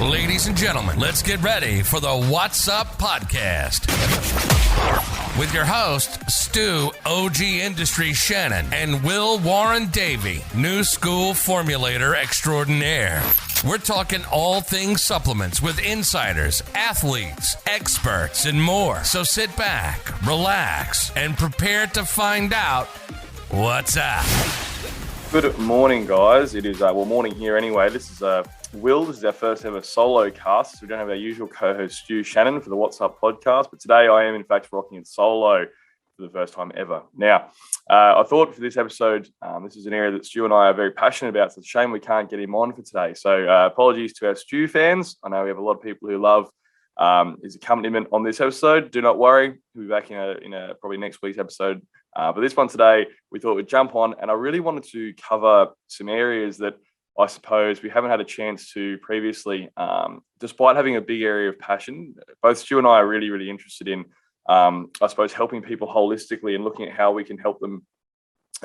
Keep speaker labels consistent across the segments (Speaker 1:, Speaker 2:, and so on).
Speaker 1: Ladies and gentlemen, let's get ready for the Wot Supp podcast. With your host, Stu OG Industry Shannon, and Will Warren-Davey, new school formulator extraordinaire. We're talking all things supplements with insiders, athletes, experts, and more. So sit back, relax, and prepare to find out what's up.
Speaker 2: Good morning, guys. It is, morning here anyway. This is Will. This is our first ever solo cast. So we don't have our usual co-host, Stu Shannon, for the Wot Supp podcast. But today I am, in fact, rocking it solo for the first time ever. Now, I thought for this episode, this is an area that Stu and I are very passionate about. So it's a shame we can't get him on for today. So apologies to our Stu fans. I know we have a lot of people who love his accompaniment on this episode. Do not worry. He'll be back in a probably next week's episode. But this one today, we thought we'd jump on. And I really wanted to cover some areas that I suppose we haven't had a chance to previously, despite having a big area of passion. Both Stu and I are really, really interested in, I suppose, helping people holistically and looking at how we can help them,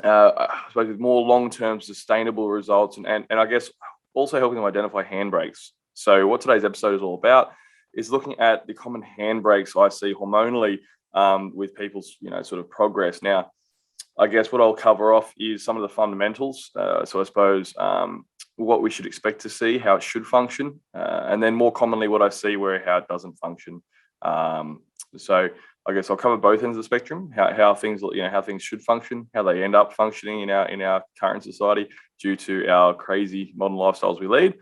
Speaker 2: I suppose, with more long-term sustainable results and I guess also helping them identify handbrakes. So what today's episode is all about is looking at the common handbrakes I see hormonally with people's, sort of progress. Now, I guess what I'll cover off is some of the fundamentals. So I suppose what we should expect to see, how it should function, and then more commonly what I see how it doesn't function. So I guess I'll cover both ends of the spectrum, how things, how things should function, how they end up functioning in our current society due to our crazy modern lifestyles we lead.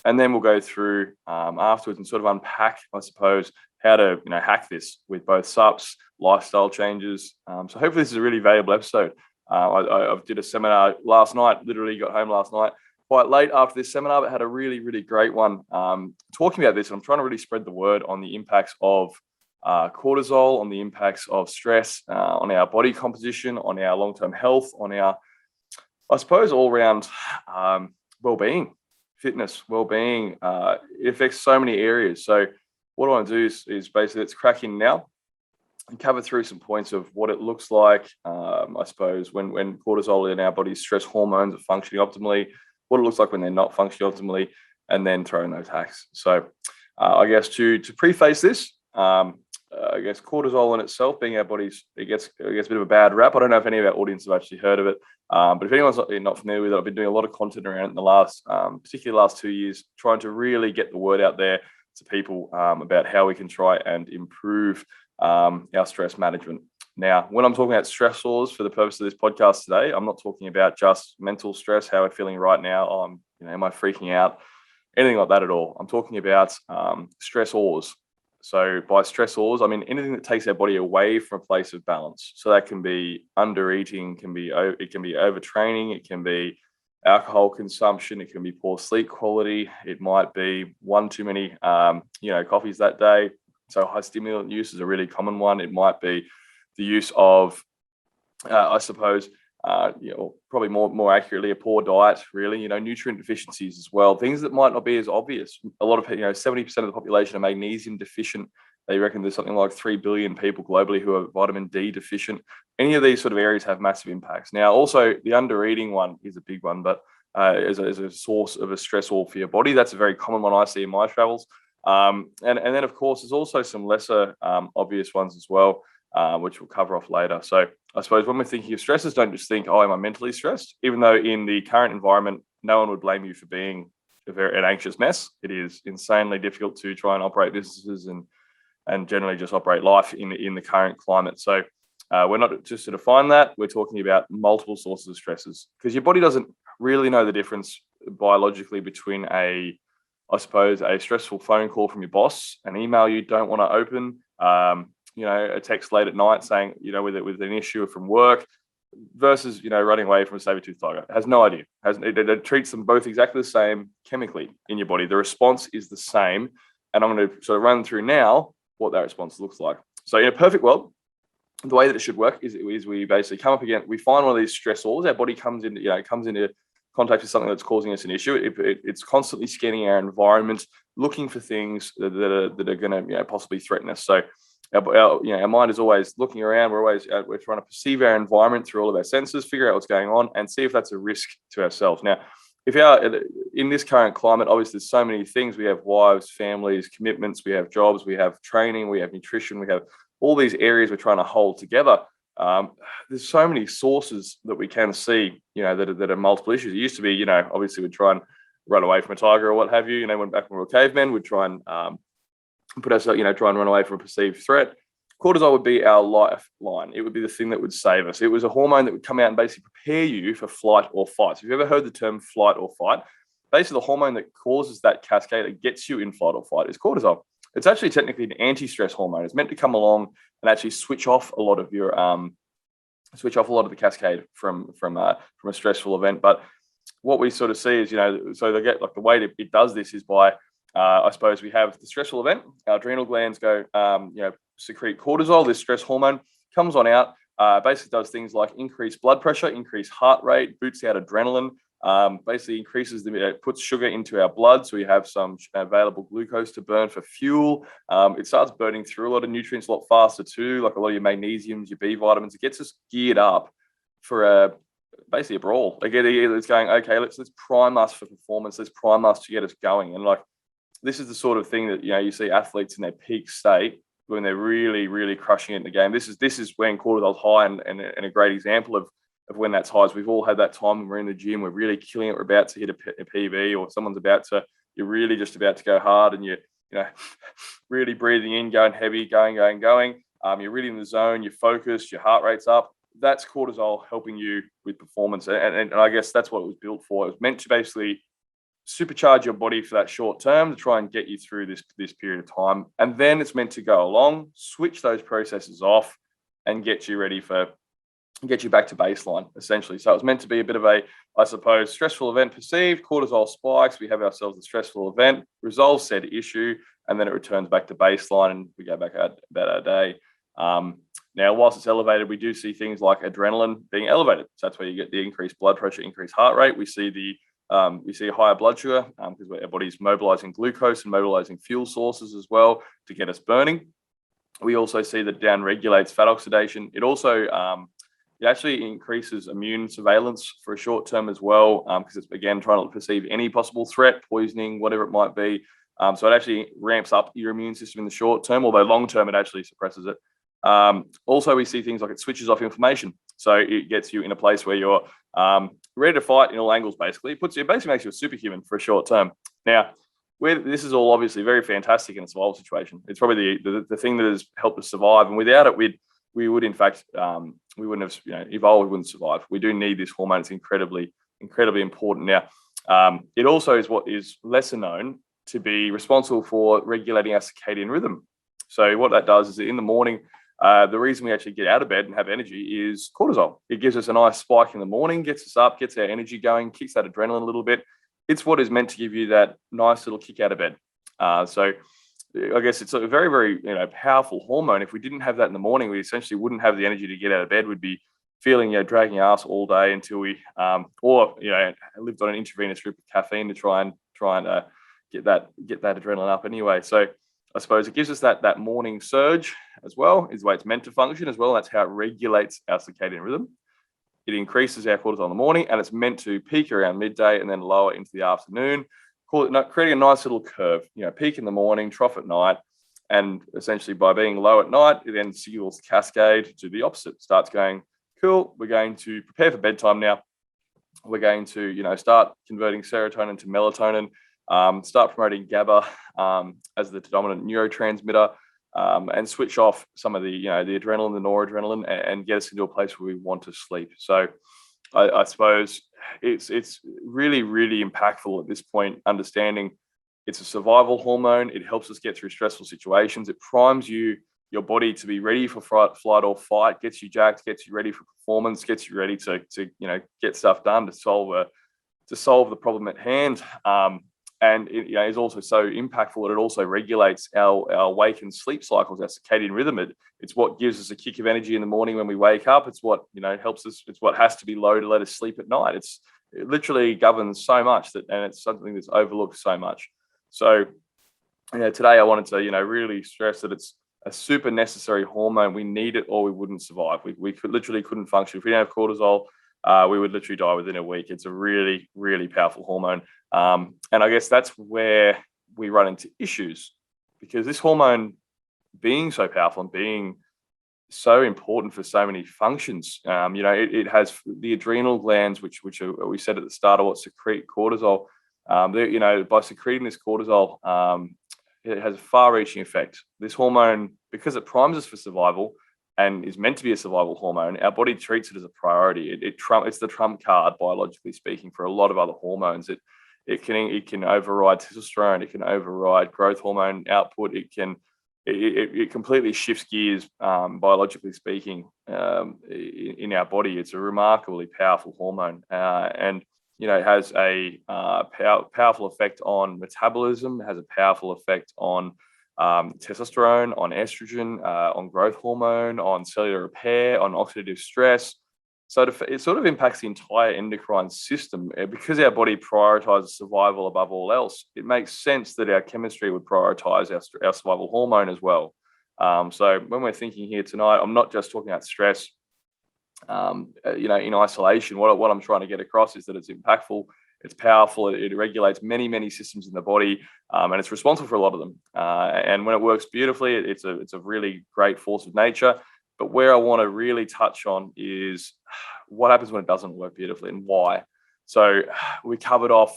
Speaker 2: And then we'll go through afterwards and sort of unpack, I suppose, how to hack this with both SUPs, lifestyle changes. So hopefully this is a really valuable episode. I did a seminar last night, literally got home last night quite late after this seminar, but had a really, really great one talking about this. And I'm trying to really spread the word on the impacts of cortisol, on the impacts of stress, on our body composition, on our long-term health, on our, I suppose, all-round well-being, fitness, well-being. It affects so many areas. So what I want to do is basically let's crack in now and cover through some points of what it looks like, I suppose, when cortisol in our body's stress hormones are functioning optimally, what it looks like when they're not functioning optimally, and then throw in those hacks. So I guess to preface this, I guess cortisol in itself, being our body's, it gets a bit of a bad rap. I don't know if any of our audience have actually heard of it, but if anyone's not familiar with it, I've been doing a lot of content around it in the last, particularly the last 2 years, trying to really get the word out there to people about how we can try and improve our stress management. Now, when I'm talking about stressors for the purpose of this podcast today, I'm not talking about just mental stress, how we're feeling right now. Am I freaking out? Anything like that at all. I'm talking about stressors. So by stressors, I mean anything that takes our body away from a place of balance. So that can be under eating, it can be overtraining, it can be alcohol consumption, it can be poor sleep quality, it might be one too many coffees that day. So high stimulant use is a really common one. It might be the use of I suppose probably more accurately a poor diet, really, nutrient deficiencies as well, things that might not be as obvious. A lot of 70% of the population are magnesium deficient. They reckon there's something like 3 billion people globally who are vitamin D deficient. Any of these sort of areas have massive impacts. Now, also the under eating one is a big one, but as a source of a stressor for your body, that's a very common one I see in my travels. And then of course there's also some lesser obvious ones as well, which we'll cover off later. So I suppose when we're thinking of stresses, don't just think, am I mentally stressed? Even though in the current environment, no one would blame you for being an anxious mess. It is insanely difficult to try and operate businesses and generally just operate life in the current climate. So we're not just to define that. We're talking about multiple sources of stresses because your body doesn't really know the difference biologically between a stressful phone call from your boss, an email you don't want to open, a text late at night saying, with an issue from work versus, running away from a saber-toothed tiger. It has no idea. It treats them both exactly the same chemically in your body. The response is the same. And I'm going to sort of run through now what that response looks like. So in a perfect world, the way that it should work is we basically come up again, we find one of these stressors, our body comes into contact with something that's causing us an issue. It's constantly scanning our environment, looking for things that are going to possibly threaten us. So our mind is always looking around. We're trying to perceive our environment through all of our senses, figure out what's going on, and see if that's a risk to ourselves. Now, in this current climate, obviously there's so many things. We have wives, families, commitments, we have jobs, we have training, we have nutrition, we have all these areas we're trying to hold together. There's so many sources that we can see, that are multiple issues. It used to be, obviously we'd try and run away from a tiger or what have you. When we were cavemen, we'd try and put ourselves, try and run away from a perceived threat. Cortisol would be our lifeline. It would be the thing that would save us. It was a hormone that would come out and basically prepare you for flight or fight. So if you've ever heard the term flight or fight, basically the hormone that causes that cascade that gets you in flight or fight is cortisol. It's actually technically an anti-stress hormone. It's meant to come along and actually switch off a lot of the cascade from a stressful event. But what we sort of see is, so they get the way that it does this is by, I suppose we have the stressful event. Our adrenal glands go, secrete cortisol. This stress hormone comes on out, basically does things like increase blood pressure, increase heart rate, boosts out adrenaline, basically increases puts sugar into our blood. So we have some available glucose to burn for fuel. It starts burning through a lot of nutrients a lot faster too, like a lot of your magnesiums, your B vitamins. It gets us geared up for basically a brawl. Again, it's going, okay, let's prime us for performance. Let's prime us to get us going. And this is the sort of thing that, you see athletes in their peak state when they're really, really crushing it in the game. This is when cortisol's high, and a great example of when that's high is we've all had that time when we're in the gym, we're really killing it, we're about to hit a PB, or you're really just about to go hard, and you're really breathing in, going heavy, going. You're really in the zone, you're focused, your heart rate's up. That's cortisol helping you with performance. And I guess that's what it was built for. It was meant to basically supercharge your body for that short term to try and get you through this period of time. And then it's meant to go along, switch those processes off, and get you back to baseline, essentially. So it was meant to be a bit of a, I suppose, stressful event perceived, cortisol spikes, we have ourselves a stressful event, resolve said issue, and then it returns back to baseline and we go back about our day. Now, whilst it's elevated, we do see things like adrenaline being elevated. So that's where you get the increased blood pressure, increased heart rate. We see higher blood sugar because our body's mobilizing glucose and mobilizing fuel sources as well to get us burning. We also see that down regulates fat oxidation. It also it actually increases immune surveillance for a short term as well, because it's, again, trying to perceive any possible threat, poisoning, whatever it might be. So it actually ramps up your immune system in the short term, although long term it actually suppresses it. Also, we see things like it switches off inflammation. So it gets you in a place where you're ready to fight in all angles, basically. It basically makes you a superhuman for a short term. Now, this is all obviously very fantastic in a survival situation. It's probably the thing that has helped us survive. And without it, we would, in fact, we wouldn't have evolved, we wouldn't survive. We do need this hormone. It's incredibly, incredibly important. Now, it also is what is lesser known to be responsible for regulating our circadian rhythm. So what that does is that in the morning, the reason we actually get out of bed and have energy is cortisol. It gives us a nice spike in the morning, gets us up, gets our energy going, kicks that adrenaline a little bit. It's what is meant to give you that nice little kick out of bed. So I guess it's a very, very powerful hormone. If we didn't have that in the morning, we essentially wouldn't have the energy to get out of bed. We'd be feeling dragging our ass all day until we lived on an intravenous drip of caffeine to try and get that adrenaline up anyway. So I suppose it gives us that morning surge as well, is the way it's meant to function as well. That's how it regulates our circadian rhythm. It increases our cortisol in the morning, and it's meant to peak around midday and then lower into the afternoon, creating a nice little curve, peak in the morning, trough at night. And essentially by being low at night, it then signals the cascade to the opposite. It starts going, cool, we're going to prepare for bedtime now. We're going to, start converting serotonin to melatonin, start promoting Gaba as the dominant neurotransmitter, and switch off some of the adrenaline, the noradrenaline, and get us into a place where we want to sleep. So I suppose it's really, really impactful at this point, understanding it's a survival hormone. It helps us get through stressful situations. It primes your body to be ready for flight or fight, gets you jacked, gets you ready for performance, gets you ready to get stuff done to solve the problem at hand. And it is also so impactful that it also regulates our wake and sleep cycles, our circadian rhythm. It's what gives us a kick of energy in the morning when we wake up. It's what helps us. It's what has to be low to let us sleep at night. It literally governs so much and it's something that's overlooked so much. So, today I wanted to really stress that it's a super necessary hormone. We need it or we wouldn't survive. We literally couldn't function if we don't have cortisol. we would literally die within a week. It's a really, really powerful hormone. And I guess that's where we run into issues, because this hormone being so powerful and being so important for so many functions, it has the adrenal glands, which are, we said at the start, of what secrete cortisol. By secreting this cortisol, it has a far-reaching effect. This hormone, because it primes us for survival and is meant to be a survival hormone, our body treats it as a priority. It's the trump card, biologically speaking, for a lot of other hormones. It can override testosterone. It can override growth hormone output. It completely shifts gears, biologically speaking, in our body. It's a remarkably powerful hormone, and it has a powerful effect on metabolism. It has a powerful effect on testosterone, on estrogen, on growth hormone, on cellular repair, on oxidative stress. So it sort of impacts the entire endocrine system. Because our body prioritizes survival above all else, it makes sense that our chemistry would prioritize our survival hormone as well. So when we're thinking here tonight, I'm not just talking about stress, in isolation. What I'm trying to get across is that it's impactful, it's powerful, it regulates many, many systems in the body, and it's responsible for a lot of them. And when it works beautifully, it's a really great force of nature. But where I want to really touch on is what happens when it doesn't work beautifully and why. So we covered off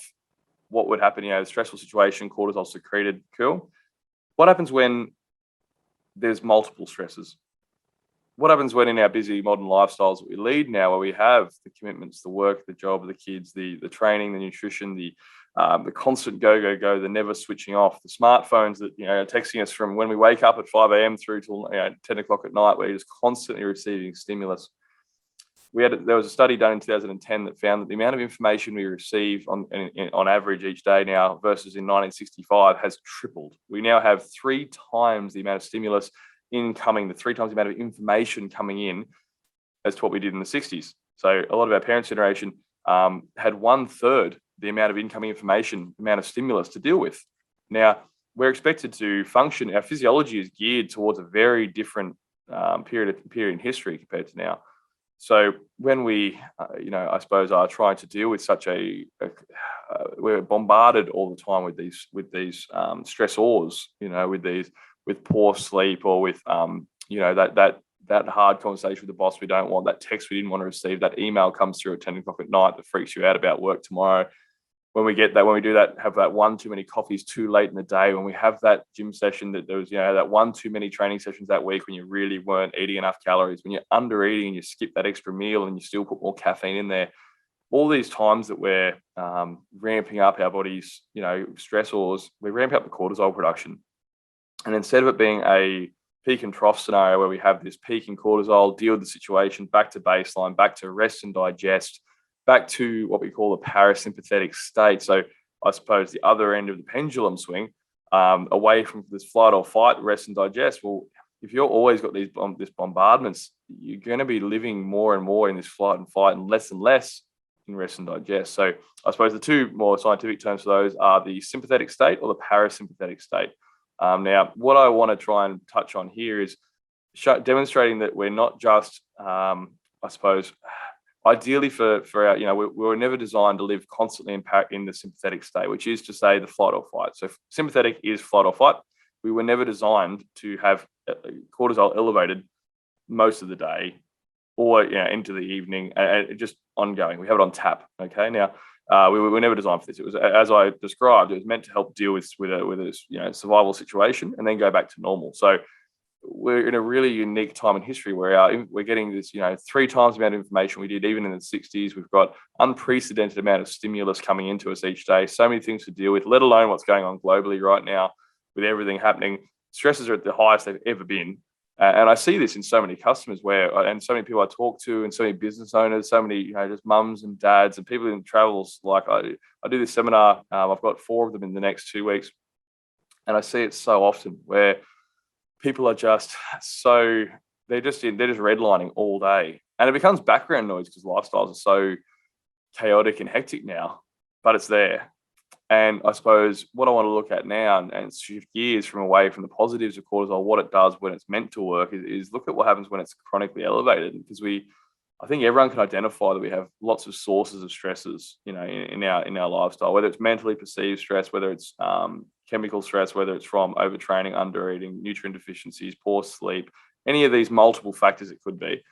Speaker 2: what would happen, the stressful situation, cortisol secreted, cool. What happens when there's multiple stresses? What happens when in our busy modern lifestyles that we lead now, where we have the commitments, the work, the job, the kids, the training, the nutrition, the constant go, the never switching off, the smartphones that are texting us from when we wake up at 5 a.m. through till 10 o'clock at night, where you're just constantly receiving stimulus. There was a study done in 2010 that found that the amount of information we receive on average each day now versus in 1965 has tripled. We now have 3 times the amount of stimulus incoming, the 3 times the amount of information coming in as to what we did in the 60s. So a lot of our parents' generation had 1/3 the amount of incoming information, amount of stimulus to deal with. Now, we're expected to function. Our physiology is geared towards a very different period in history compared to now. So when we, I suppose, are trying to deal with such we're bombarded all the time with these stressors, with poor sleep, or with that hard conversation with the boss we don't want, that text we didn't want to receive, that email comes through at 10 o'clock at night that freaks you out about work tomorrow. When we do that, have that one too many coffees too late in the day, when we have that gym session, that there was, that one too many training sessions that week when you really weren't eating enough calories, when you're under eating and you skip that extra meal and you still put more caffeine in there, all these times that we're ramping up our body's, stressors, we ramp up the cortisol production. And instead of it being a peak and trough scenario where we have this peak in cortisol, deal with the situation, back to baseline, back to rest and digest, back to what we call a parasympathetic state. So I suppose the other end of the pendulum swing, away from this flight or fight, rest and digest. Well, if you're always got this bombardments, you're going to be living more and more in this flight and fight and less in rest and digest. So I suppose the 2 more scientific terms for those are the sympathetic state or the parasympathetic state. Now, what I want to try and touch on here is demonstrating that we're not just, I suppose, ideally for our, we were never designed to live constantly in the sympathetic state, which is to say the flight or fight. So sympathetic is flight or fight. We were never designed to have cortisol elevated most of the day or into the evening, and just ongoing. We have it on tap. Okay, now we were never designed for this. It was, as I described, it was meant to help deal with a survival situation and then go back to normal. So we're in a really unique time in history where we're getting this 3 times the amount of information we did even in the 60s. We've got unprecedented amount of stimulus coming into us each day, so many things to deal with, let alone what's going on globally right now with everything happening. Stresses are at the highest they've ever been. And I see this in so many customers and so many people I talk to, and so many business owners, so many, just mums and dads and people in travels. Like I do this seminar. I've got 4 of them in the next 2 weeks. And I see it so often where people are just they're just redlining all day. And it becomes background noise because lifestyles are so chaotic and hectic now, but it's there. And I suppose what I want to look at now and shift gears away from the positives of cortisol, what it does when it's meant to work, is look at what happens when it's chronically elevated. Because I think everyone can identify that we have lots of sources of stresses, in our lifestyle, whether it's mentally perceived stress, whether it's chemical stress, whether it's from overtraining, undereating, nutrient deficiencies, poor sleep, any of these multiple factors it could be.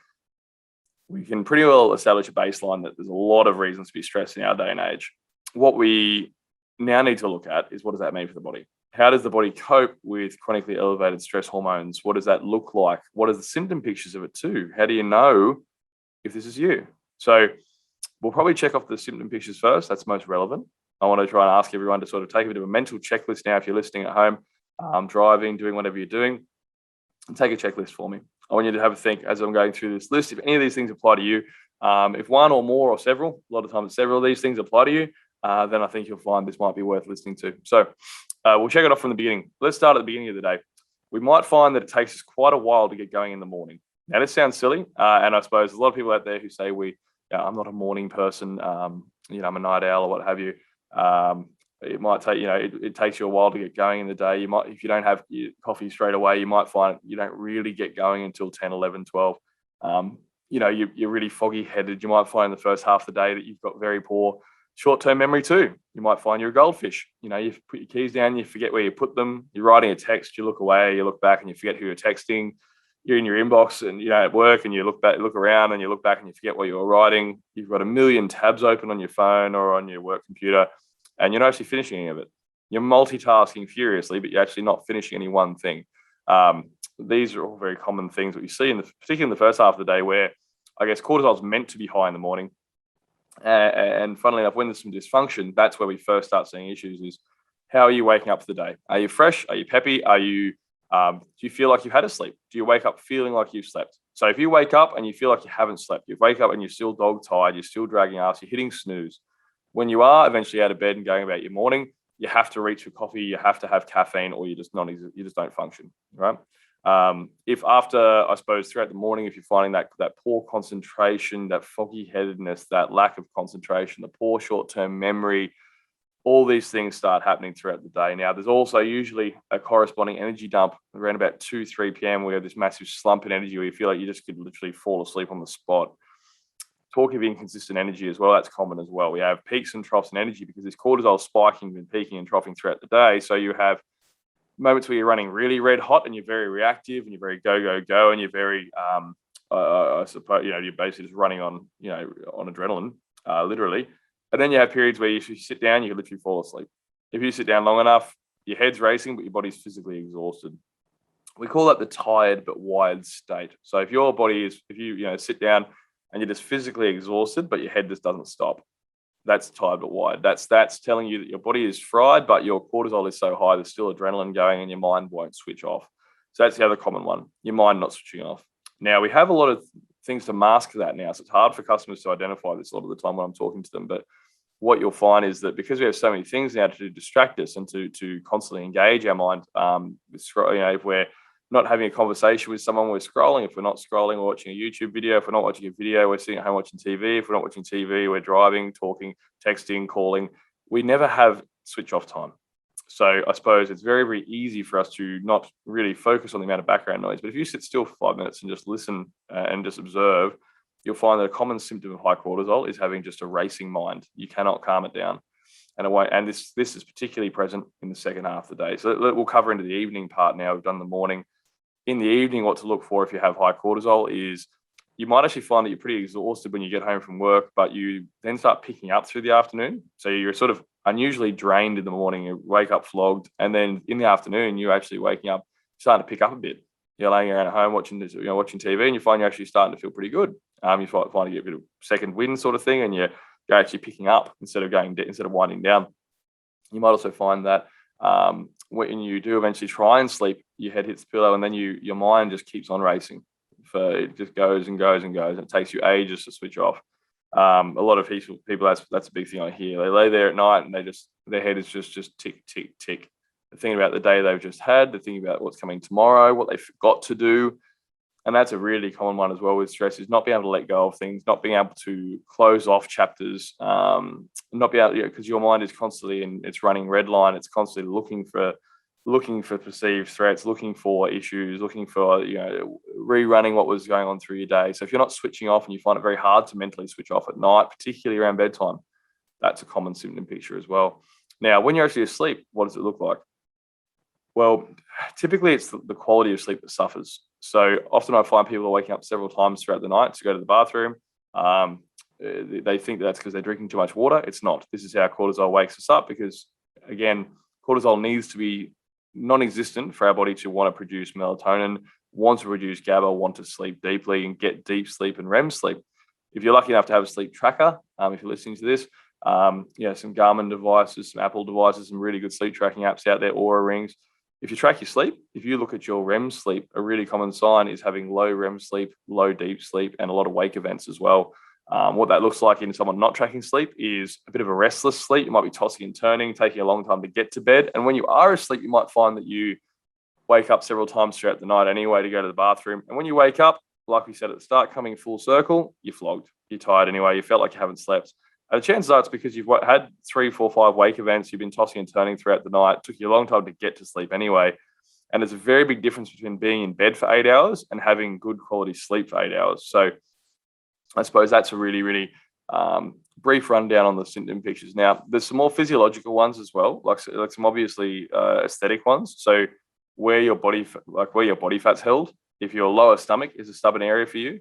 Speaker 2: We can pretty well establish a baseline that there's a lot of reasons to be stressed in our day and age. What we now need to look at is, what does that mean for the body? How does the body cope with chronically elevated stress hormones? What does that look like? What are the symptom pictures of it too? How do you know if this is you? So we'll probably check off the symptom pictures first. That's most relevant. I want to try and ask everyone to sort of take a bit of a mental checklist now. If you're listening at home, driving, doing whatever you're doing, and take a checklist for me. I want you to have a think as I'm going through this list. If any of these things apply to you, if one or more or several, a lot of times several of these things apply to you, then I think you'll find this might be worth listening to. So we'll check it off from the beginning. Let's start at the beginning of the day. We might find that it takes us quite a while to get going in the morning. Now, this sounds silly, and I suppose there's a lot of people out there who say I'm not a morning person, I'm a night owl or what have you. It might take, it takes you a while to get going in the day. You might, if you don't have your coffee straight away, you might find you don't really get going until 10, 11, 12. You're really foggy headed. You might find in the first half of the day that you've got very poor short-term memory too. You might find you're a goldfish. You put your keys down, you forget where you put them. You're writing a text, you look away, you look back and you forget who you're texting. You're in your inbox and at work, and you look around and you look back and you forget what you were writing. You've got a million tabs open on your phone or on your work computer, and you're not actually finishing any of it. You're multitasking furiously, but you're actually not finishing any one thing. These are all very common things that we see, particularly in the first half of the day, where I guess cortisol is meant to be high in the morning. And funnily enough, when there's some dysfunction, that's where we first start seeing issues. Is how are you waking up for the day? Are you fresh? Are you peppy? Are you do you feel like you've had a sleep? Do you wake up feeling like you've slept? So if you wake up and you feel like you haven't slept, you wake up and you're still dog tired, you're still dragging ass, you're hitting snooze. When you are eventually out of bed and going about your morning, you have to reach for coffee, you have to have caffeine, or you just don't function, right? If after, I suppose, throughout the morning, if you're finding that poor concentration, that foggy headedness, that lack of concentration, the poor short-term memory, all these things start happening throughout the day. Now, there's also usually a corresponding energy dump around about 2, 3 p.m. We have this massive slump in energy where you feel like you just could literally fall asleep on the spot. Talk of inconsistent energy as well, that's common as well. We have peaks and troughs in energy because this cortisol spiking and peaking and troughing throughout the day. So you have moments where you're running really red hot and you're very reactive and you're very go, and you're very, I suppose, you're basically just running on adrenaline, literally. And then you have periods where if you sit down, you can literally fall asleep. If you sit down long enough, your head's racing, but your body's physically exhausted. We call that the tired but wired state. So if your body is, if you sit down and you're just physically exhausted, but your head just doesn't stop, that's tired but wired. That's telling you that your body is fried, but your cortisol is so high, there's still adrenaline going and your mind won't switch off. So that's the other common one, your mind not switching off. Now, we have a lot of things to mask that now, so it's hard for customers to identify this a lot of the time when I'm talking to them. But what you'll find is that because we have so many things now to distract us and to constantly engage our mind, if we're not having a conversation with someone, we're scrolling. If we're not scrolling, we're watching a YouTube video. If we're not watching a video, we're sitting at home watching TV. If we're not watching TV, we're driving, talking, texting, calling. We never have switch off time. So I suppose it's very, very easy for us to not really focus on the amount of background noise. But if you sit still for 5 minutes and just listen and just observe, you'll find that a common symptom of high cortisol is having just a racing mind. You cannot calm it down. And it won't, and this is particularly present in the second half of the day. So we'll cover into the evening part now. We've done the morning. In the evening, what to look for if you have high cortisol is you might actually find that you're pretty exhausted when you get home from work, but you then start picking up through the afternoon. So you're sort of unusually drained in the morning, you wake up flogged, and then in the afternoon, you're actually waking up, starting to pick up a bit. You're laying around at home watching TV, and you find you're actually starting to feel pretty good. You find you get a bit of second wind sort of thing, and you're actually picking up instead of winding down. You might also find that when you do eventually try and sleep, your head hits the pillow, and then your mind just keeps on racing. It just goes and goes and goes, and it takes you ages to switch off. A lot of people, that's a big thing I hear. They lay there at night and their head is just tick, tick, tick. They're thinking about the day they've just had. They're thinking about what's coming tomorrow, what they forgot to do. And that's a really common one as well with stress, is not being able to let go of things, not being able to close off chapters, not be able, because your mind is constantly it's running red line. It's constantly looking for looking for perceived threats, looking for issues, looking for, rerunning what was going on through your day. So if you're not switching off and you find it very hard to mentally switch off at night, particularly around bedtime, that's a common symptom picture as well. Now, when you're actually asleep, what does it look like? Well, typically it's the quality of sleep that suffers. So often I find people are waking up several times throughout the night to go to the bathroom. They think that's because they're drinking too much water. It's not. This is how cortisol wakes us up because, again, cortisol needs to be non-existent for our body to want to produce melatonin, want to produce GABA, want to sleep deeply and get deep sleep and REM sleep. If you're lucky enough to have a sleep tracker, if you're listening to this, some Garmin devices, some Apple devices, some really good sleep tracking apps out there, Aura rings. If you track your sleep, if you look at your REM sleep, a really common sign is having low REM sleep, low deep sleep, and a lot of wake events as well. What that looks like in someone not tracking sleep is a bit of a restless sleep. You might be tossing and turning, taking a long time to get to bed. And when you are asleep, you might find that you wake up several times throughout the night anyway to go to the bathroom. And when you wake up, like we said at the start, coming full circle, you're flogged. You're tired anyway. You felt like you haven't slept. And the chances are it's because you've had 3, 4, 5 wake events. You've been tossing and turning throughout the night. It took you a long time to get to sleep anyway. And there's a very big difference between being in bed for 8 hours and having good quality sleep for 8 hours. So I suppose that's a really, really brief rundown on the symptom pictures. Now, there's some more physiological ones as well, like some obviously aesthetic ones. So where your body fat's held, if your lower stomach is a stubborn area for you,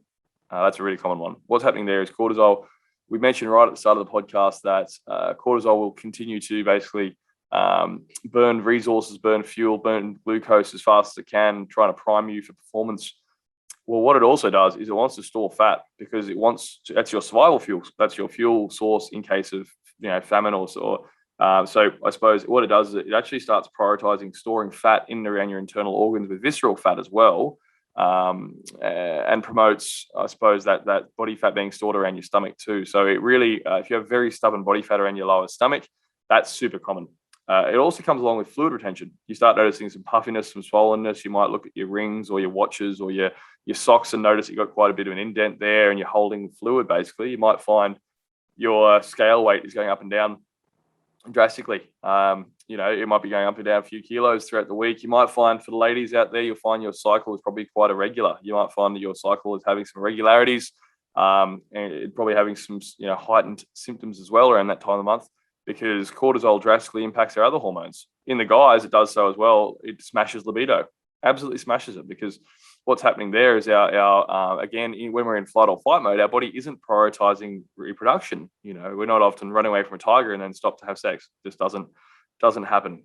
Speaker 2: that's a really common one. What's happening there is cortisol. We mentioned right at the start of the podcast that cortisol will continue to basically burn resources, burn fuel, burn glucose as fast as it can, trying to prime you for performance. Well, what it also does is it wants to store fat because that's your survival fuel. That's your fuel source in case of famine or so I suppose what it does is it actually starts prioritizing storing fat in and around your internal organs with visceral fat as well, and promotes, I suppose, that body fat being stored around your stomach too. So it really, if you have very stubborn body fat around your lower stomach, that's super common. It also comes along with fluid retention. You start noticing some puffiness, some swollenness. You might look at your rings or your watches or your socks and notice you've got quite a bit of an indent there and you're holding fluid basically. You might find your scale weight is going up and down drastically. It might be going up and down a few kilos throughout the week. You might find for the ladies out there, you'll find your cycle is probably quite irregular. You might find that your cycle is having some irregularities, and probably having some heightened symptoms as well around that time of the month, because cortisol drastically impacts our other hormones. In the guys, it does so as well. It smashes libido, absolutely smashes it, because what's happening there is our again, when we're in flight or fight mode, our body isn't prioritizing reproduction. We're not often running away from a tiger and then stop to have sex. It just doesn't happen.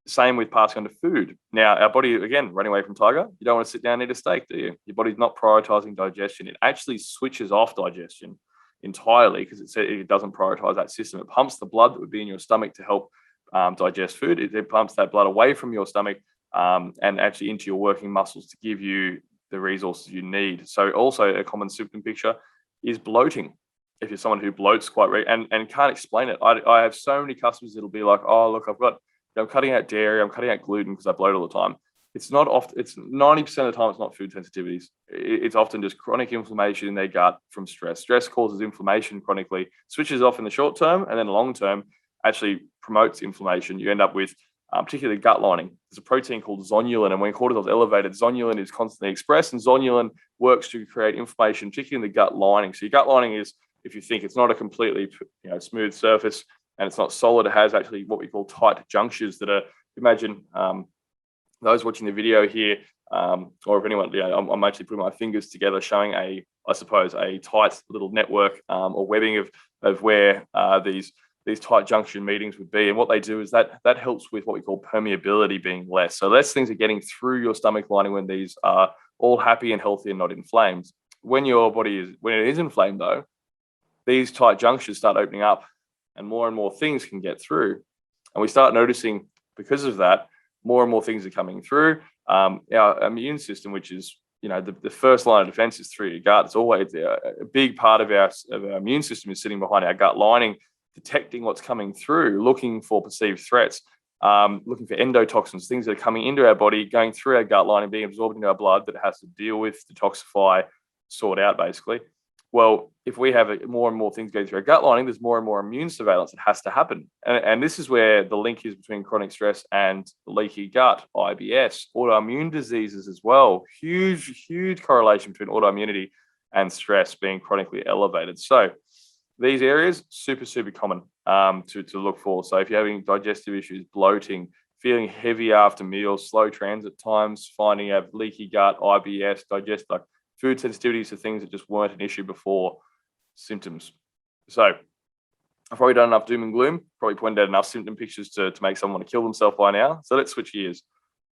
Speaker 2: Same with passing on to food. Now, our body, again, running away from tiger, you don't want to sit down and eat a steak, do you? Your body's not prioritizing digestion. It actually switches off digestion entirely because it doesn't prioritize that system. It pumps the blood that would be in your stomach to help digest food. It pumps that blood away from your stomach and actually into your working muscles to give you the resources you need. So also a common symptom picture is bloating. If you're someone who bloats quite and can't explain it. I have so many customers that'll be like, oh, look, I'm cutting out dairy, I'm cutting out gluten because I bloat all the time. It's not often. It's 90% of the time it's not food sensitivities. It's often just chronic inflammation in their gut from stress. Stress causes inflammation chronically, switches off in the short term, and then long term actually promotes inflammation. You end up with particularly gut lining. There's a protein called zonulin, and when cortisol is elevated, zonulin is constantly expressed, and zonulin works to create inflammation, particularly in the gut lining. So your gut lining is, if you think it's not a completely smooth surface and it's not solid, it has actually what we call tight junctures that are, imagine those watching the video here, or if anyone, I'm actually putting my fingers together showing a tight little network or webbing of where these tight junction meetings would be. And what they do is that helps with what we call permeability being less. So less things are getting through your stomach lining when these are all happy and healthy and not inflamed. When it is inflamed though, these tight junctions start opening up and more things can get through. And we start noticing, because of that, more and more things are coming through. Our immune system, which is, the first line of defense is through your gut. It's always there. A big part of our immune system is sitting behind our gut lining, detecting what's coming through, looking for perceived threats, looking for endotoxins, things that are coming into our body, going through our gut lining, being absorbed into our blood that it has to deal with, detoxify, sort out basically. Well, if we have more and more things going through our gut lining, there's more and more immune surveillance that has to happen. And this is where the link is between chronic stress and leaky gut, IBS, autoimmune diseases as well. Huge correlation between autoimmunity and stress being chronically elevated. So these areas, super common to look for. So if you're having digestive issues, bloating, feeling heavy after meals, slow transit times, finding you have leaky gut, IBS, digestive, food sensitivities to things that just weren't an issue before, symptoms. So I've probably done enough doom and gloom, probably pointed out enough symptom pictures to make someone want to kill themselves by now. So let's switch gears.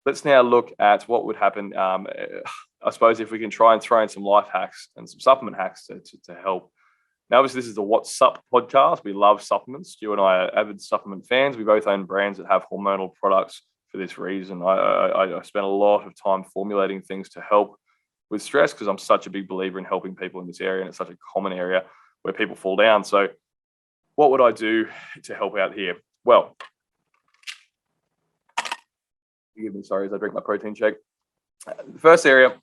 Speaker 2: Let's now look at what would happen, I suppose, if we can try and throw in some life hacks and some supplement hacks to help. Now, obviously, this is the Wot Supp podcast. We love supplements. Stu and I are avid supplement fans. We both own brands that have hormonal products for this reason. I spent a lot of time formulating things to help with stress because I'm such a big believer in helping people in this area, and it's such a common area where people fall down. So what would I do to help out here? Well, forgive me, sorry, as I drink my protein shake. The first area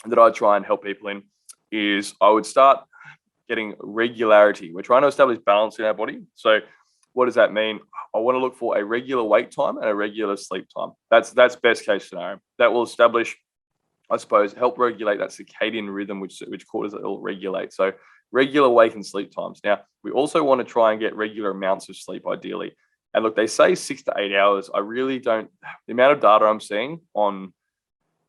Speaker 2: that I try and help people in is I would start getting regularity. We're trying to establish balance in our body. So what does that mean? I want to look for a regular wake time and a regular sleep time. That's best case scenario. That will establish, I suppose, help regulate that circadian rhythm, which cortisol regulates. So regular wake and sleep times. Now, we also want to try and get regular amounts of sleep, ideally. And look, they say 6 to 8 hours. I really don't. The amount of data I'm seeing on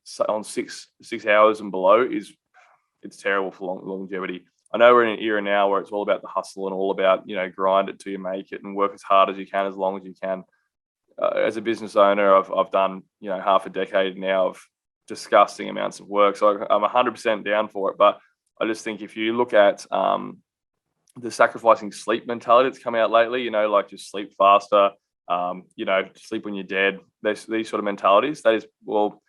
Speaker 2: 6 hours and below it's terrible for longevity. I know we're in an era now where it's all about the hustle and all about, grind it till you make it and work as hard as you can, as long as you can. As a business owner, I've done, half a decade now of disgusting amounts of work. So I'm 100% down for it. But I just think if you look at the sacrificing sleep mentality that's come out lately, like just sleep faster, sleep when you're dead, these sort of mentalities, that is, well,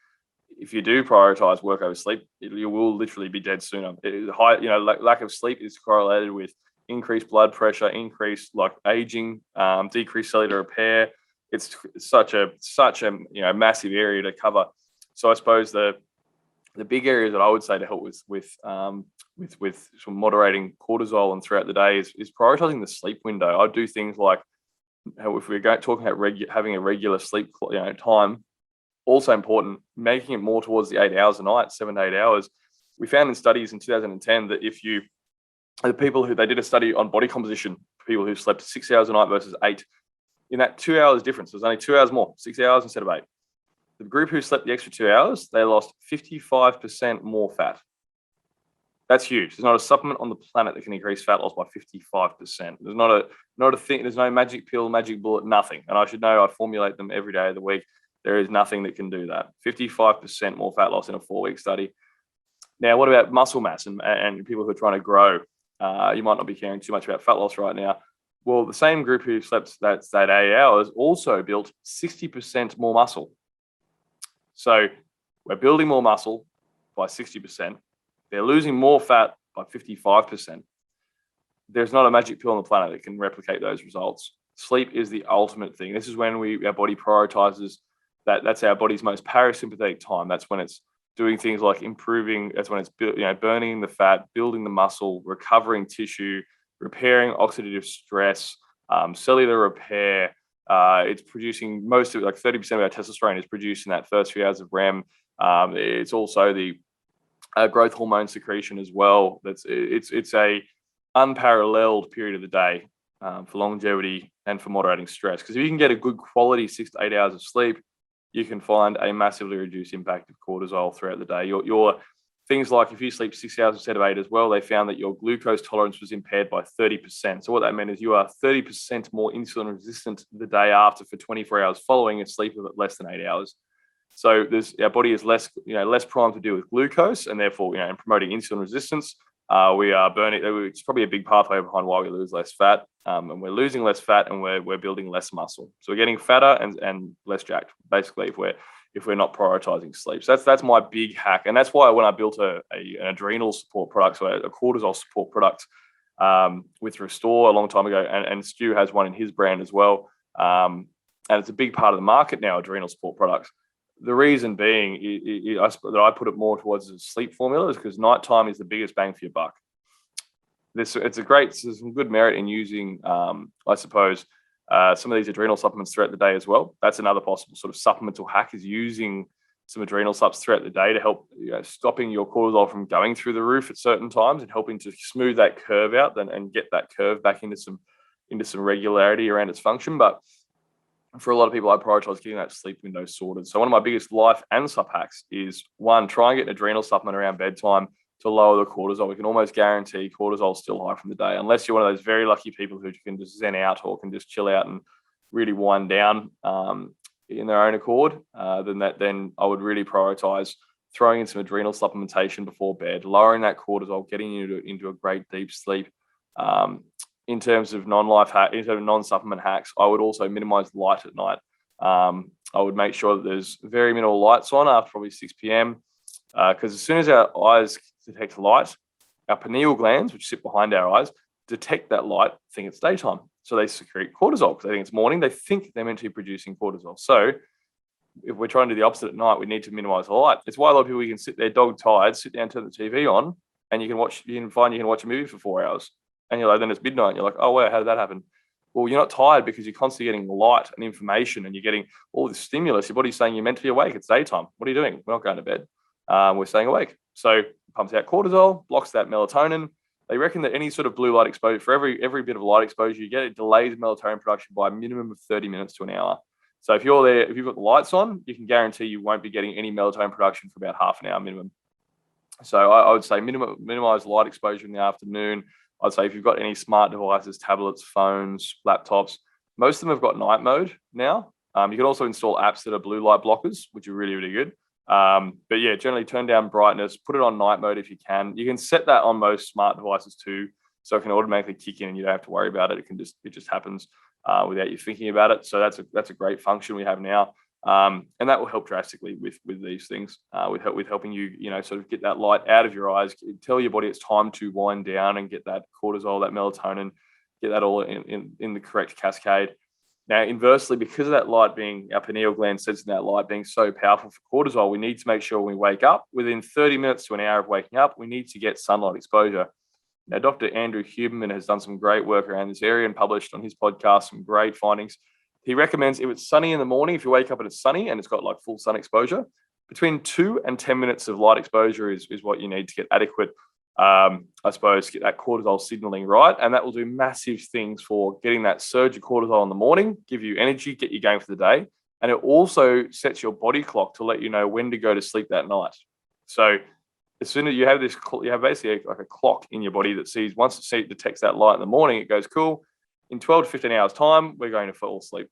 Speaker 2: if you do prioritize work over sleep, you will literally be dead sooner. Lack of sleep is correlated with increased blood pressure, increased aging, decreased cellular repair. It's such a massive area to cover. So I suppose the big areas that I would say to help with some moderating cortisol and throughout the day is prioritizing the sleep window. I do things like, if we're talking about having a regular sleep time. Also important, making it more towards the 8 hours a night, 7 to 8 hours. We found in studies in 2010 that they did a study on body composition, people who slept 6 hours a night versus 8. In that 2 hours difference, there's only 2 hours more, 6 hours instead of 8. The group who slept the extra 2 hours, they lost 55% more fat. That's huge. There's not a supplement on the planet that can increase fat loss by 55%. There's not a thing. There's no magic pill, magic bullet, nothing. And I should know I formulate them every day of the week. There is nothing that can do that. 55% more fat loss in a 4-week study. Now, what about muscle mass and people who are trying to grow? You might not be caring too much about fat loss right now. Well, the same group who slept that 8 hours also built 60% more muscle. So we're building more muscle by 60%. They're losing more fat by 55%. There's not a magic pill on the planet that can replicate those results. Sleep is the ultimate thing. This is when our body prioritizes that's our body's most parasympathetic time. That's when it's doing things like improving. That's when it's burning the fat, building the muscle, recovering tissue, repairing oxidative stress, cellular repair. It's producing most of it, like 30% of our testosterone is produced in that first few hours of REM. It's also the growth hormone secretion as well. It's a unparalleled period of the day for longevity and for moderating stress. Because if you can get a good quality 6 to 8 hours of sleep, you can find a massively reduced impact of cortisol throughout the day. Your things like if you sleep 6 hours instead of 8 as well, they found that your glucose tolerance was impaired by 30%. So what that meant is you are 30% more insulin resistant the day after for 24 hours following a sleep of less than 8 hours. So our body is less primed to deal with glucose, and therefore, in promoting insulin resistance, we are burning. It's probably a big pathway behind why we lose less fat, and we're losing less fat, and we're building less muscle. So we're getting fatter and less jacked, basically, if we're not prioritizing sleep. So that's my big hack, and that's why when I built an adrenal support product, so a cortisol support product with Restore a long time ago, and Stu has one in his brand as well, and it's a big part of the market now, adrenal support products. The reason being that I put it more towards the sleep formula is because nighttime is the biggest bang for your buck. there's some good merit in using, I suppose, some of these adrenal supplements throughout the day as well. That's another possible sort of supplemental hack, is using some adrenal subs throughout the day to help, stopping your cortisol from going through the roof at certain times and helping to smooth that curve out and get that curve back into some regularity around its function. But for a lot of people, I prioritize getting that sleep window sorted. So one of my biggest life and sup hacks is, one, try and get an adrenal supplement around bedtime to lower the cortisol. We can almost guarantee cortisol is still high from the day, unless you're one of those very lucky people who can just zen out or can just chill out and really wind down in their own accord. Then I would really prioritize throwing in some adrenal supplementation before bed, lowering that cortisol, getting you into a great deep sleep. In terms of non-supplement hacks, I would also minimize light at night. I would make sure that there's very minimal lights on after probably 6 p.m. Because as soon as our eyes detect light, our pineal glands, which sit behind our eyes, detect that light, think it's daytime. So they secrete cortisol because they think it's morning. They think they're meant to be producing cortisol. So if we're trying to do the opposite at night, we need to minimize the light. It's why a lot of people, you can sit there dog tired, sit down, turn the TV on, and you can watch a movie for 4 hours. And you're like, then it's midnight. And you're like, oh, wow, how did that happen? Well, you're not tired because you're constantly getting light and information and you're getting all this stimulus. Your body's saying you're meant to be awake. It's daytime. What are you doing? We're not going to bed. We're staying awake. So it pumps out cortisol, blocks that melatonin. They reckon that any sort of blue light exposure, for every bit of light exposure you get, it delays melatonin production by a minimum of 30 minutes to an hour. So if you've got the lights on, you can guarantee you won't be getting any melatonin production for about half an hour minimum. So I would say minimize light exposure in the afternoon. I'd say if you've got any smart devices, tablets, phones, laptops, most of them have got night mode now. You can also install apps that are blue light blockers, which are really, really good. But yeah, generally turn down brightness, put it on night mode if you can. You can set that on most smart devices too, so it can automatically kick in and you don't have to worry about it. It just happens without you thinking about it. So that's a great function we have now. And that will help drastically with these things, with helping you, sort of get that light out of your eyes, tell your body it's time to wind down and get that cortisol, that melatonin, get that all in the correct cascade. Now, inversely, because of that light being, our pineal gland sensing that light being so powerful for cortisol, we need to make sure when we wake up, within 30 minutes to an hour of waking up, we need to get sunlight exposure. Now, Dr. Andrew Huberman has done some great work around this area and published on his podcast some great findings. He recommends, if it's sunny in the morning, if you wake up and it's sunny and it's got like full sun exposure, between 2 and 10 minutes of light exposure is what you need to get adequate, I suppose, get that cortisol signaling right. And that will do massive things for getting that surge of cortisol in the morning, give you energy, get you going for the day. And it also sets your body clock to let you know when to go to sleep that night. So as soon as you have this, you have basically like a clock in your body that sees, once it detects that light in the morning, it goes, cool. In 12 to 15 hours time, we're going to fall asleep.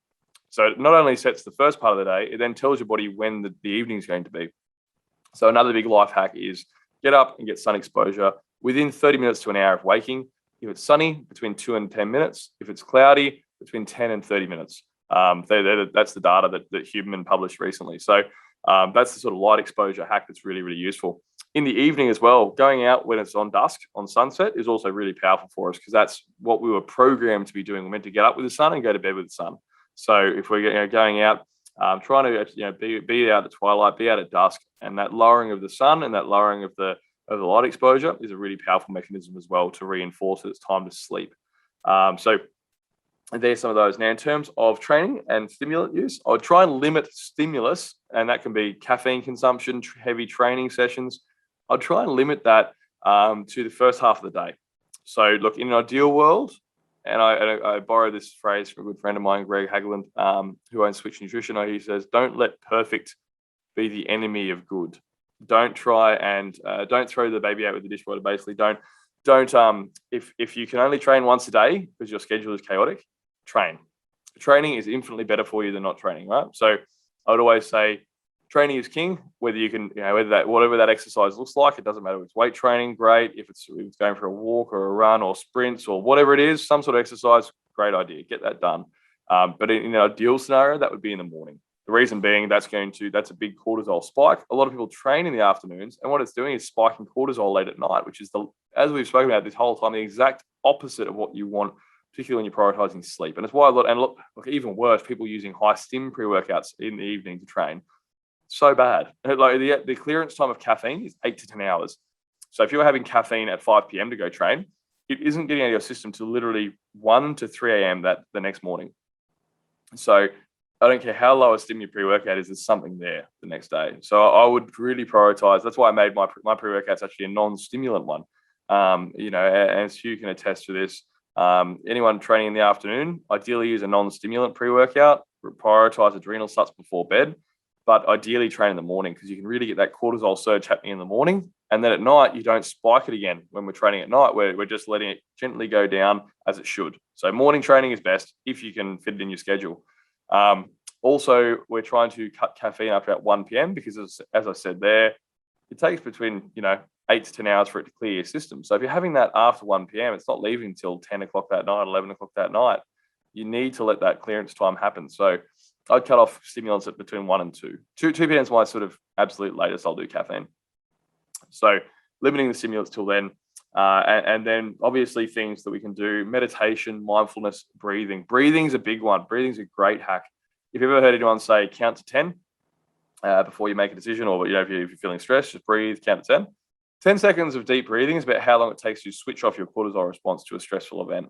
Speaker 2: So it not only sets the first part of the day, it then tells your body when the evening is going to be. So another big life hack is get up and get sun exposure within 30 minutes to an hour of waking. If it's sunny, between 2 and 10 minutes. If it's cloudy, between 10 and 30 minutes. That's the data that Huberman published recently. So that's the sort of light exposure hack that's really, really useful. In the evening as well, going out when it's on dusk, on sunset, is also really powerful for us because that's what we were programmed to be doing. We're meant to get up with the sun and go to bed with the sun. So if we're going out, trying to be out at twilight, be out at dusk, and that lowering of the sun and that lowering of the light exposure is a really powerful mechanism as well to reinforce that it's time to sleep. So there's some of those. Now, in terms of training and stimulant use, I would try and limit stimulus, and that can be caffeine consumption, heavy training sessions. I'd try and limit that to the first half of the day. So look, in an ideal world, and I borrow this phrase from a good friend of mine, Greg Hageland, who owns Switch Nutrition. He says, don't let perfect be the enemy of good. Don't try and don't throw the baby out with the dishwater. Basically, don't if you can only train once a day because your schedule is chaotic, train. Training is infinitely better for you than not training, right? So I would always say training is king, whether you can, whatever that exercise looks like, it doesn't matter if it's weight training, great. If it's going for a walk or a run or sprints or whatever it is, some sort of exercise, great idea, get that done. But in an ideal scenario, that would be in the morning. The reason being that's a big cortisol spike. A lot of people train in the afternoons, and what it's doing is spiking cortisol late at night, which is, as we've spoken about this whole time, the exact opposite of what you want, particularly when you're prioritizing sleep. And it's why look, even worse, people using high stim pre-workouts in the evening to train. So bad. Like the clearance time of caffeine is 8 to 10 hours. So if you're having caffeine at 5 p.m. to go train, it isn't getting out of your system till literally 1 to 3 a.m. the next morning. So I don't care how low a stim your pre-workout is, there's something there the next day. So I would really prioritize. That's why I made my pre-workout's actually a non-stimulant one. And Stu can attest to this. Anyone training in the afternoon, ideally use a non-stimulant pre-workout, prioritize adrenal sups before bed, but ideally train in the morning because you can really get that cortisol surge happening in the morning. And then at night, you don't spike it again when we're training at night. We're just letting it gently go down as it should. So morning training is best if you can fit it in your schedule. Also, we're trying to cut caffeine after about 1 p.m. because, as I said there, it takes between 8 to 10 hours for it to clear your system. So if you're having that after 1 p.m., it's not leaving until 10 o'clock that night, 11 o'clock that night. You need to let that clearance time happen. So I'd cut off stimulants at between 1 and 2. 2 p.m. is my sort of absolute latest I'll do caffeine. So limiting the stimulants till then. And then obviously things that we can do, meditation, mindfulness, breathing. Breathing's a big one. Breathing's a great hack. If you've ever heard anyone say count to 10 before you make a decision, or if you're feeling stressed, just breathe, count to 10. 10 seconds of deep breathing is about how long it takes you to switch off your cortisol response to a stressful event.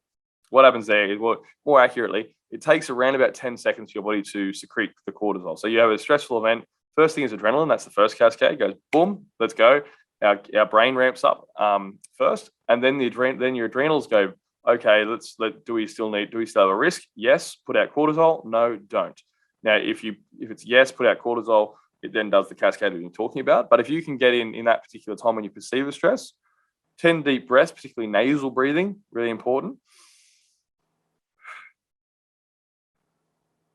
Speaker 2: What happens there is, more accurately, it takes around about 10 seconds for your body to secrete the cortisol. So you have a stressful event. First thing is adrenaline. That's the first cascade. It goes boom, let's go. Our brain ramps up first, and then your adrenals go, okay, do we still have a risk? Yes, put out cortisol. No, don't. Now, if it's yes, put out cortisol, it then does the cascade that you're talking about. But if you can get in that particular time when you perceive a stress, 10 deep breaths, particularly nasal breathing, really important.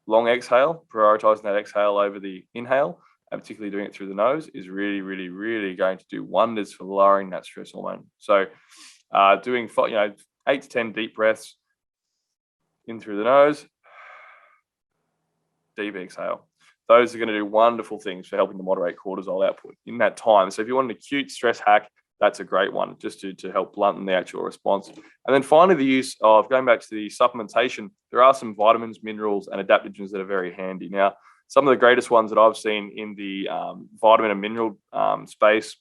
Speaker 2: Long exhale, prioritizing that exhale over the inhale, and particularly doing it through the nose is really, really, really going to do wonders for lowering that stress hormone. So doing 8 to 10 deep breaths in through the nose, deep exhale. Those are going to do wonderful things for helping to moderate cortisol output in that time. So if you want an acute stress hack, that's a great one just to help blunt the actual response. And then finally, the use of, going back to the supplementation, there are some vitamins, minerals, and adaptogens that are very handy. Now, some of the greatest ones that I've seen in the vitamin and mineral space,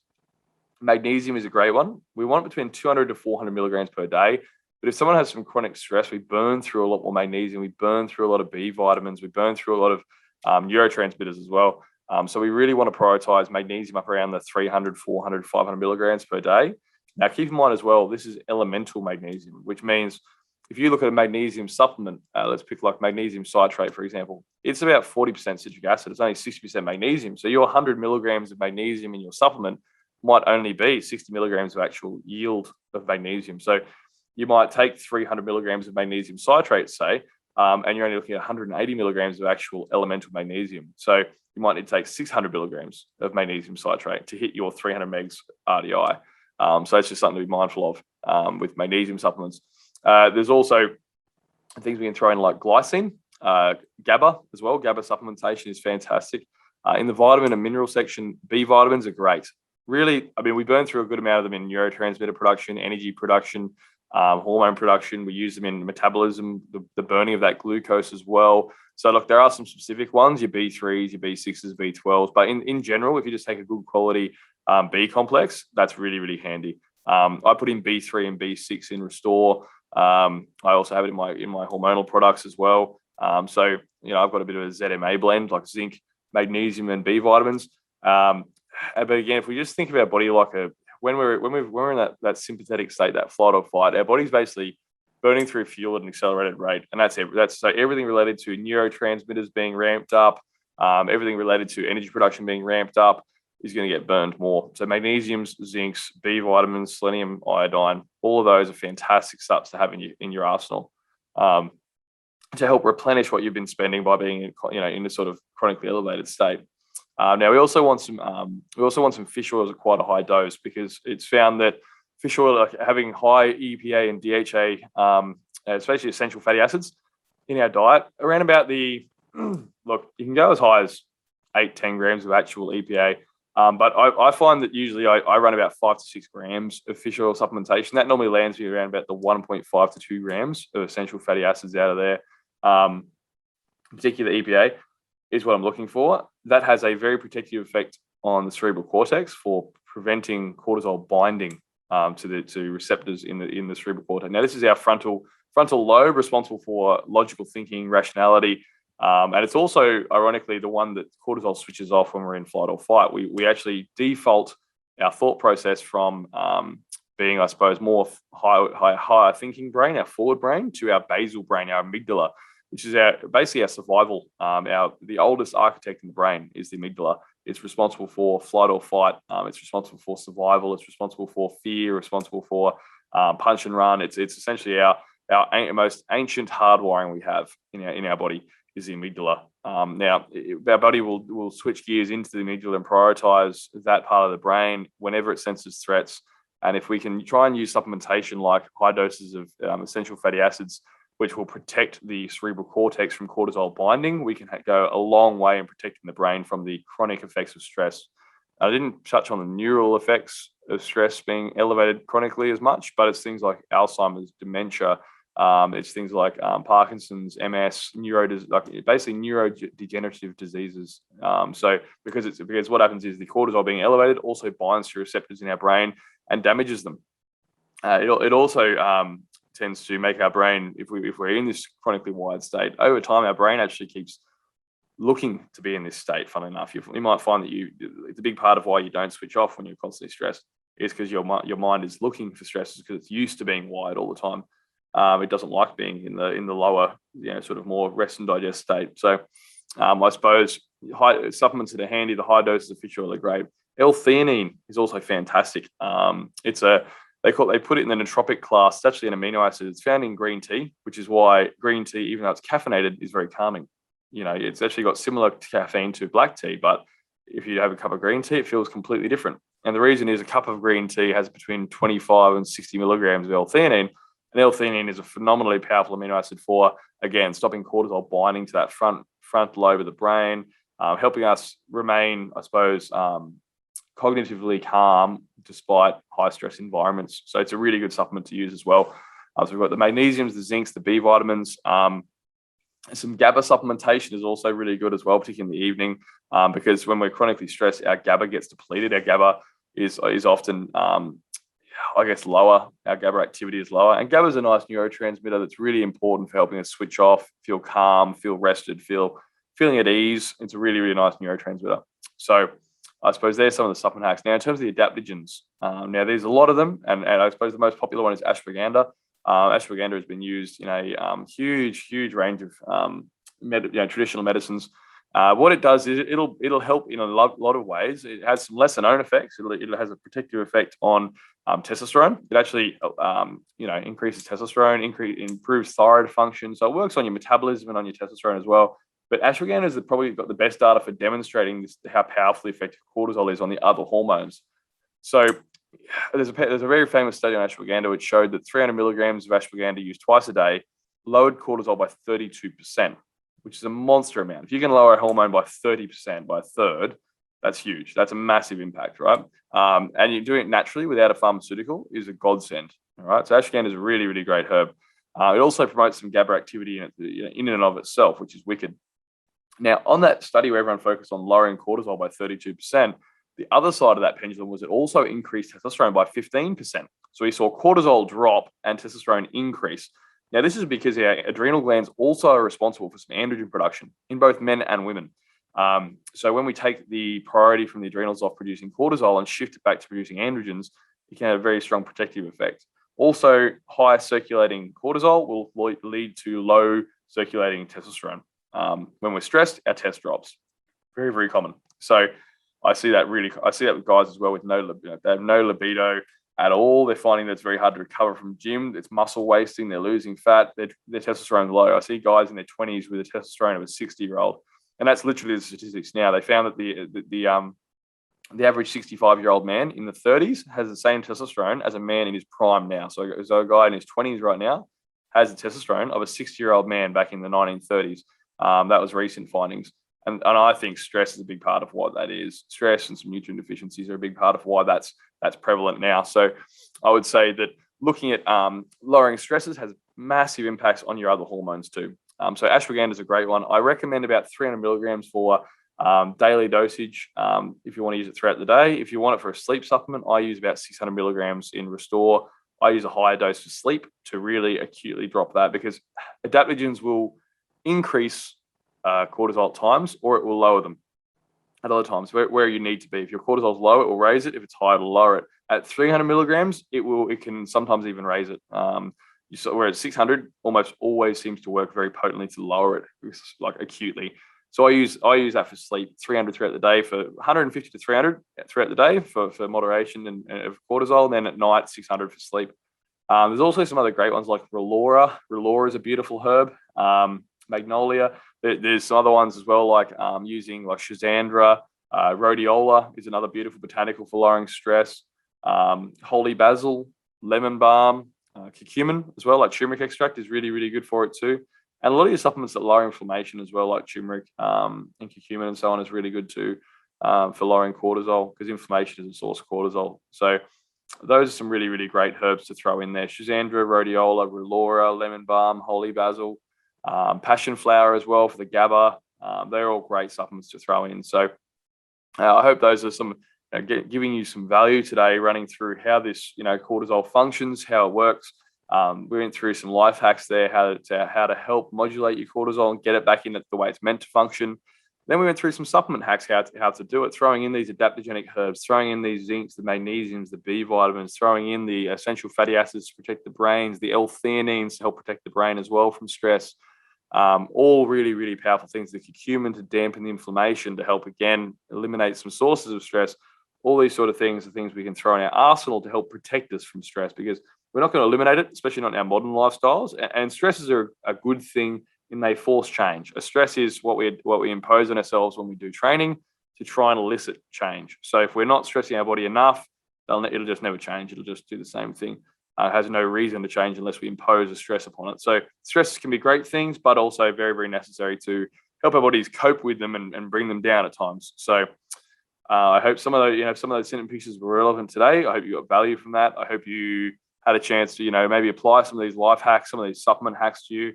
Speaker 2: magnesium is a great one. We want between 200 to 400 milligrams per day. But if someone has some chronic stress, we burn through a lot more magnesium. We burn through a lot of B vitamins. We burn through a lot of neurotransmitters as well. So we really want to prioritize magnesium up around the 300, 400, 500 milligrams per day. Now, keep in mind as well, this is elemental magnesium, which means if you look at a magnesium supplement, let's pick like magnesium citrate, for example, it's about 40% citric acid. It's only 60% magnesium. So your 100 milligrams of magnesium in your supplement might only be 60 milligrams of actual yield of magnesium. So you might take 300 milligrams of magnesium citrate, say, and you're only looking at 180 milligrams of actual elemental magnesium. So you might need to take 600 milligrams of magnesium citrate to hit your 300 megs RDI. So it's just something to be mindful of with magnesium supplements. There's also things we can throw in like glycine, GABA as well. GABA supplementation is fantastic. In the vitamin and mineral section, B vitamins are great. Really, we burn through a good amount of them in neurotransmitter production, energy production, hormone production. We use them in metabolism, the burning of that glucose as well. So look, there are some specific ones, your B3s, your B6s, B12s, but in general, if you just take a good quality B complex, that's really, really handy. I put in B3 and B6 in Restore. I also have it in my hormonal products as well. So, I've got a bit of a ZMA blend, like zinc, magnesium, and B vitamins. But again, if we just think of our body like when we're in that sympathetic state, that flight or fight, our body's basically burning through fuel at an accelerated rate, and that's so everything related to neurotransmitters being ramped up, everything related to energy production being ramped up is going to get burned more. So magnesiums, zincs, B vitamins, selenium, iodine, all of those are fantastic stuff to have in your arsenal to help replenish what you've been spending by being in a sort of chronically elevated state. Now we also want some fish oils at quite a high dose because it's found that fish oil, like having high EPA and DHA, especially essential fatty acids in our diet, around about look, you can go as high as 8-10 grams of actual EPA. But I find that usually I run about 5 to 6 grams of fish oil supplementation. That normally lands me around about the 1.5 to 2 grams of essential fatty acids out of there. Particularly the EPA is what I'm looking for. That has a very protective effect on the cerebral cortex for preventing cortisol binding to receptors in the cerebral cortex. Now, this is our frontal lobe, responsible for logical thinking, rationality, and it's also, ironically, the one that cortisol switches off when we're in flight or fight. We actually default our thought process from being, I suppose, more higher thinking brain, our forward brain, to our basal brain, our amygdala, which is basically our survival. The oldest architect in the brain is the amygdala. It's responsible for flight or fight. It's responsible for survival. It's responsible for fear. Responsible for punch and run. It's essentially our most ancient hardwiring we have in our body is the amygdala. Now, our body will switch gears into the amygdala and prioritize that part of the brain whenever it senses threats. And if we can try and use supplementation like high doses of essential fatty acids, which will protect the cerebral cortex from cortisol binding, we can go a long way in protecting the brain from the chronic effects of stress. I didn't touch on the neural effects of stress being elevated chronically as much, but it's things like Alzheimer's, dementia, it's things like Parkinson's, MS, basically neurodegenerative diseases. So because what happens is the cortisol being elevated also binds to receptors in our brain and damages them. It also tends to make our brain, if we're in this chronically wired state, over time our brain actually keeps looking to be in this state. Funnily enough, you might find that it's a big part of why you don't switch off when you're constantly stressed is because your mind is looking for stresses because it's used to being wired all the time. It doesn't like being in the lower, sort of more rest and digest state. So I suppose supplements that are handy, the high doses of fish oil are great. L-theanine is also fantastic. They put it in the nootropic class. It's actually an amino acid. It's found in green tea, which is why green tea, even though it's caffeinated, is very calming. It's actually got similar caffeine to black tea, but if you have a cup of green tea, it feels completely different. And the reason is a cup of green tea has between 25 and 60 milligrams of L-theanine. And L-theanine is a phenomenally powerful amino acid for, again, stopping cortisol binding to that front lobe of the brain, helping us remain, I suppose, cognitively calm despite high stress environments. So it's a really good supplement to use as well. So we've got the magnesiums, the zincs, the B vitamins. Some Gaba supplementation is also really good as well, particularly in the evening, because when we're chronically stressed, our Gaba gets depleted. Our Gaba is often, lower. Our Gaba activity is lower. And Gaba is a nice neurotransmitter that's really important for helping us switch off, feel calm, feel rested, feeling at ease. It's a really, really nice neurotransmitter. So I suppose there's some of the supplement hacks. Now, in terms of the adaptogens, now there's a lot of them, and I suppose the most popular one is ashwagandha. Ashwagandha has been used in a huge range of traditional medicines. What it does is it'll help in a lot of ways. It has some lesser known effects. It has a protective effect on testosterone. It actually increases testosterone, improves thyroid function. So it works on your metabolism and on your testosterone as well. But ashwagandha has probably got the best data for demonstrating how powerfully effective cortisol is on the other hormones. So there's a very famous study on ashwagandha which showed that 300 milligrams of ashwagandha used twice a day lowered cortisol by 32%, which is a monster amount. If you can lower a hormone by 30%, by a third, that's huge. That's a massive impact, right? And you're doing it naturally without a pharmaceutical is a godsend. All right. So ashwagandha is a really, really great herb. It also promotes some GABA activity in and of itself, which is wicked. Now, on that study where everyone focused on lowering cortisol by 32%, the other side of that pendulum was it also increased testosterone by 15%. So we saw cortisol drop and testosterone increase. Now, this is because our adrenal glands also are responsible for some androgen production in both men and women. So when we take the priority from the adrenals off producing cortisol and shift it back to producing androgens, it can have a very strong protective effect. Also, high circulating cortisol will lead to low circulating testosterone. When we're stressed, our test drops. Very, very common. So I see that with guys as well with they have no libido at all. They're finding that it's very hard to recover from gym. It's muscle wasting. They're losing fat. Their testosterone's low. I see guys in their 20s with a testosterone of a 60-year-old, and that's literally the statistics now. They found that the average 65-year-old man in the 30s has the same testosterone as a man in his prime now. So a guy in his 20s right now has the testosterone of a 60-year-old man back in the 1930s. That was recent findings. And I think stress is a big part of what that is. Stress and some nutrient deficiencies are a big part of why that's prevalent now. So I would say that looking at lowering stresses has massive impacts on your other hormones too. So ashwagandha is a great one. I recommend about 300 milligrams for Daily dosage, if you want to use it throughout the day. If you want it for a sleep supplement, I use about 600 milligrams in Restore. I use a higher dose for sleep to really acutely drop that, because adaptogens will increase cortisol at times, or it will lower them at other times where you need to be. If your cortisol is low, it will raise it. If it's high, it'll lower it. At 300 milligrams, it can sometimes even raise it. Where at 600, almost always seems to work very potently to lower it, like acutely. So I use that for sleep, 300 throughout the day, for 150 to 300 throughout the day for moderation and of cortisol. And then at night, 600 for sleep. There's also some other great ones like Relora. Relora is a beautiful herb. Magnolia. There's some other ones as well, like using like Schizandra. Rhodiola is another beautiful botanical for lowering stress. Holy basil, lemon balm, curcumin as well, like turmeric extract is really, really good for it too. And a lot of your supplements that lower inflammation as well, like turmeric and curcumin and so on, is really good too for lowering cortisol, because inflammation is a source of cortisol. So those are some really, really great herbs to throw in there. Schizandra, rhodiola, Relora, lemon balm, holy basil, passion flower as well for the GABA. They're all great supplements to throw in. So I hope those are some giving you some value today, running through how this cortisol functions, how it works. We went through some life hacks there, how to help modulate your cortisol and get it back in the way it's meant to function. Then we went through some supplement hacks, how to do it, throwing in these adaptogenic herbs, throwing in these zincs, the magnesiums, the B vitamins, throwing in the essential fatty acids to protect the brains, the L-theanines to help protect the brain as well from stress. All really, really powerful things. The curcumin to dampen the inflammation, to help, again, eliminate some sources of stress. All these sort of things are things we can throw in our arsenal to help protect us from stress, because we're not going to eliminate it, especially not in our modern lifestyles. And stresses are a good thing, and they force change. A stress is what we impose on ourselves when we do training to try and elicit change. So if we're not stressing our body enough, it'll just never change. It'll just do the same thing. It has no reason to change unless we impose a stress upon it. So stresses can be great things, but also very, very necessary to help our bodies cope with them and bring them down at times. So I hope some of those sentence pieces were relevant today. I hope you got value from that. I hope you had a chance to maybe apply some of these life hacks, some of these supplement hacks to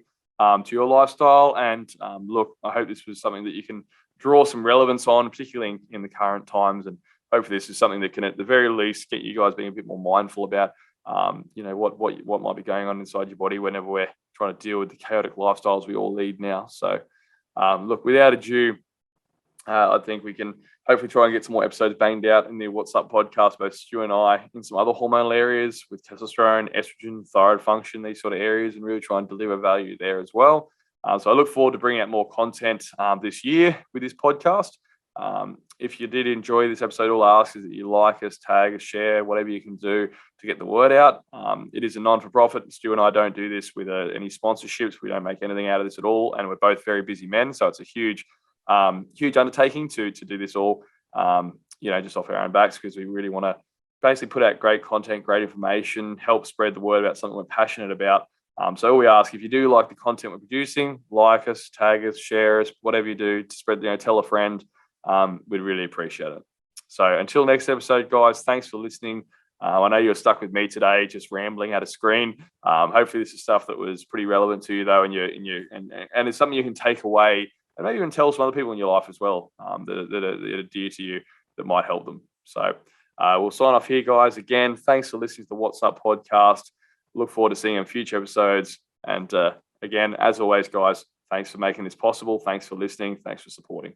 Speaker 2: your lifestyle. And look, I hope this was something that you can draw some relevance on, particularly in the current times. And hopefully this is something that can, at the very least, get you guys being a bit more mindful about what might be going on inside your body whenever we're trying to deal with the chaotic lifestyles we all lead now. So look, without ado, I think we can hopefully try and get some more episodes banged out in the Wot Supp podcast, both Stu and I, in some other hormonal areas with testosterone, estrogen, thyroid function, these sort of areas, and really try and deliver value there as well. So I look forward to bringing out more content this year with this podcast. If you did enjoy this episode, all I ask is that you like us, tag us, share, whatever you can do to get the word out. It is a non-for-profit. Stu and I don't do this with any sponsorships. We don't make anything out of this at all. And we're both very busy men. So it's a huge undertaking to do this all, just off our own backs, because we really want to basically put out great content, great information, help spread the word about something we're passionate about. So all we ask, if you do like the content we're producing, like us, tag us, share us, whatever you do to spread, tell a friend. We'd really appreciate it. So until next episode, guys, thanks for listening. I know you're stuck with me today, just rambling at a screen. Hopefully this is stuff that was pretty relevant to you, though, and it's something you can take away and maybe even tell some other people in your life as well that are dear to you, that might help them. So we'll sign off here, guys. Again, thanks for listening to the Wot Supp podcast. Look forward to seeing you in future episodes. And again, as always, guys, thanks for making this possible. Thanks for listening. Thanks for supporting.